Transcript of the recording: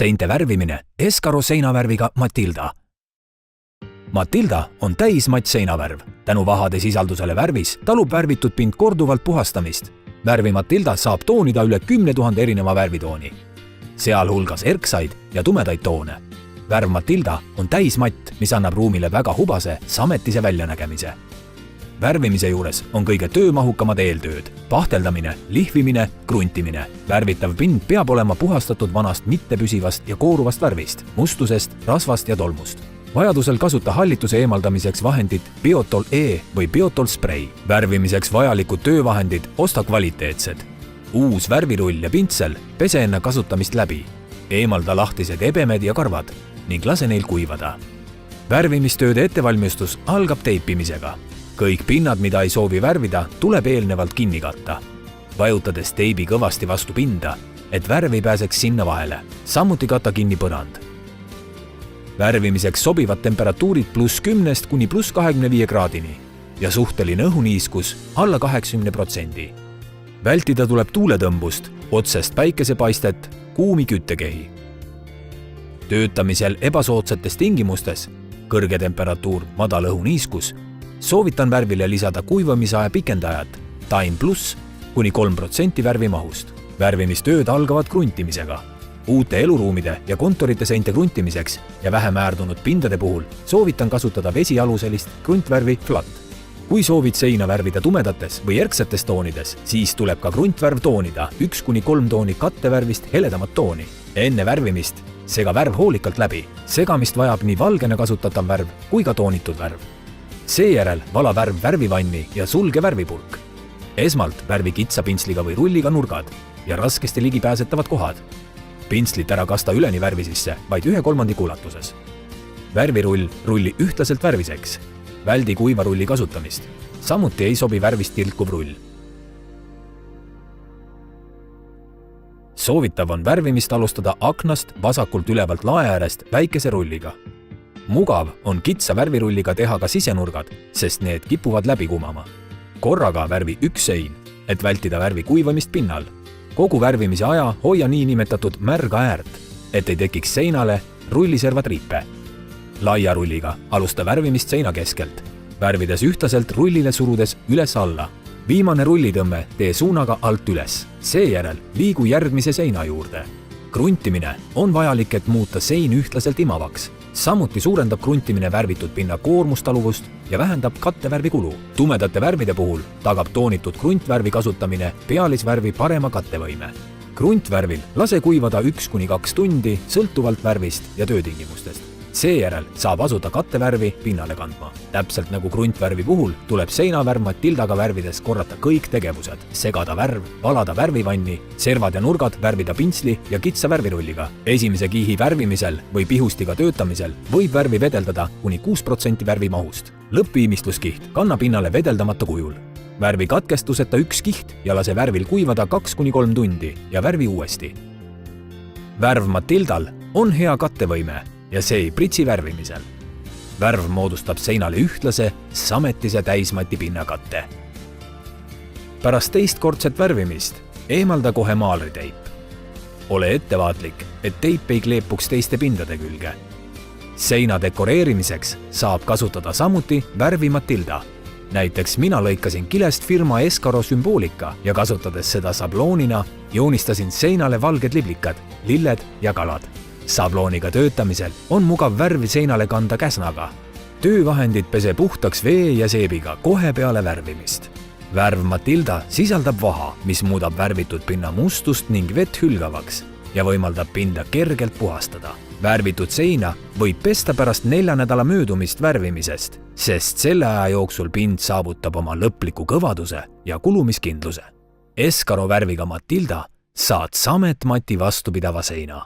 Seinte värvimine Escaro seinavärviga Matilda. Matilda on täismatt seinavärv. Tänu vahade sisaldusele värvis talub värvitud pind korduvalt puhastamist. Värvi Matilda saab toonida üle 10 000 erineva värvitooni, sealhulgas erksaid ja tumedaid toone. Värv Matilda on täismatt, mis annab ruumile väga hubase, sametise väljanägemise. Värvimise juures on kõige töömahukamad eeltööd: pahteldamine, lihvimine, kruntimine. Värvitav pind peab olema puhastatud vanast mittepüsivast ja kooruvast värvist, mustusest, rasvast ja tolmust. Vajadusel kasuta hallituse eemaldamiseks vahendit Biotol E või Biotol Spray. Värvimiseks vajalikud töövahendid osta kvaliteetsed. Uus värvirull ja pintsel pese enne kasutamist läbi. Eemalda lahtised ebemed ja karvad ning lase neil kuivada. Värvimistööde ettevalmistus algab teipimisega. Kõik pinnad, mida ei soovi värvida, tuleb eelnevalt kinni katta, vajutades teibi kõvasti vastu pinda, et värv ei pääseks sinna vahele. Samuti katta kinni põrand. Värvimiseks sobivad temperatuurid +10 kuni +25 kraadini ja suhteline õhuniiskus alla 80%. Vältida tuleb tuuletõmbust, otsest päikesepaistet, kuumi küttekehi. Töötamisel ebasoodsates tingimustes, kõrge temperatuur, madal õhuniiskus, soovitan värvile lisada kuivamisaja pikendajat Time Plus kuni 3% värvimahust. Värvimistööd algavad kruntimisega. Uute eluruumide ja kontorite seinte kruntimiseks ja vähem äärdunud pindade puhul soovitan kasutada vesialuselist kruntvärvi Flat. Kui soovid seina värvida tumedates või erksetes toonides, siis tuleb ka kruntvärv toonida 1 kuni 3 tooni kattevärvist heledamat tooni. Enne värvimist sega värv hoolikalt läbi. Segamist vajab nii valgena kasutatav värv kui ka toonitud värv. Seejärel vala värv värvivanni ja sulge värvipurk. Esmalt värvi kitsa pintsliga või rulliga nurgad ja raskesti ligipääsetavad kohad. Pintslit ära kasta üleni värvi sisse vaid 1/3 ulatuses. Värvirull rulli ühtlaselt värviseks. Väldi kuiva rulli kasutamist. Samuti ei sobi värvist tilkuv rull. Soovitav on värvimist alustada aknast vasakult ülevalt lae äärest väikese rulliga. Mugav on kitsa värvirulliga teha ka sisenurgad, sest need kipuvad läbi kumama. Korraga värvi üks sein, et vältida värvi kuivamist pinnal. Kogu värvimise aja hoia niinimetatud märga äärt, et ei tekiks seinale rulliserva triipe. Laia rulliga alusta värvimist seina keskelt, värvides ühtlaselt rullile surudes üles-alla. Viimane rullitõmme tee suunaga alt üles. Seejärel liigu järgmise seina juurde. Kruntimine on vajalik, et muuta sein ühtlaselt imavaks. Samuti suurendab kruntimine värvitud pinna koormustaluvust ja vähendab kattevärvi kulu. Tumedate värvide puhul tagab toonitud kruntvärvi kasutamine pealisvärvi parema kattevõime. Kruntvärvil lase kuivada 1 kuni 2 tundi sõltuvalt värvist ja töötingimustest. Seejärel saab asuda kattevärvi pinnale kandma. Täpselt nagu kruntvärvi puhul tuleb seinavärv Matildaga värvides korrata kõik tegevused: segada värv, valada värvivanni, servad ja nurgad värvida pintsli ja kitsa värvirulliga. Esimese kihi värvimisel või pihustiga töötamisel võib värvi vedeldada kuni 6% värvimahust. Lõppviimistluskiht kanna pinnale vedeldamata kujul. Värvi katkestuseta 1 kiht ja lase värvil kuivada 2 kuni 3 tundi ja värvi uuesti. Värv Matildal on hea kattevõime ja see ei pritsi värvimisel. Värv moodustab seinale ühtlase, sametise täismati pinnakatte. Pärast teistkordset värvimist eemalda kohe maalriteip. Ole ettevaatlik, et teip ei kleepuks teiste pindade külge. Seina dekoreerimiseks saab kasutada samuti värvi Matilda. Näiteks mina lõikasin kilest firma Escaro sümboolika ja kasutades seda sabloonina joonistasin seinale valged liblikad, lilled ja kalad. Sablooniga töötamisel on mugav värvi seinale kanda käsnaga. Töövahendid pese puhtaks vee ja seebiga kohe peale värvimist. Värv Matilda sisaldab vaha, mis muudab värvitud pinna mustust ning vett hülgavaks ja võimaldab pinda kergelt puhastada. Värvitud seina võib pesta pärast 4 nädala möödumist värvimisest, sest selle aja jooksul pind saavutab oma lõpliku kõvaduse ja kulumiskindluse. Escaro värviga Matilda saad sametmati vastupidava seina.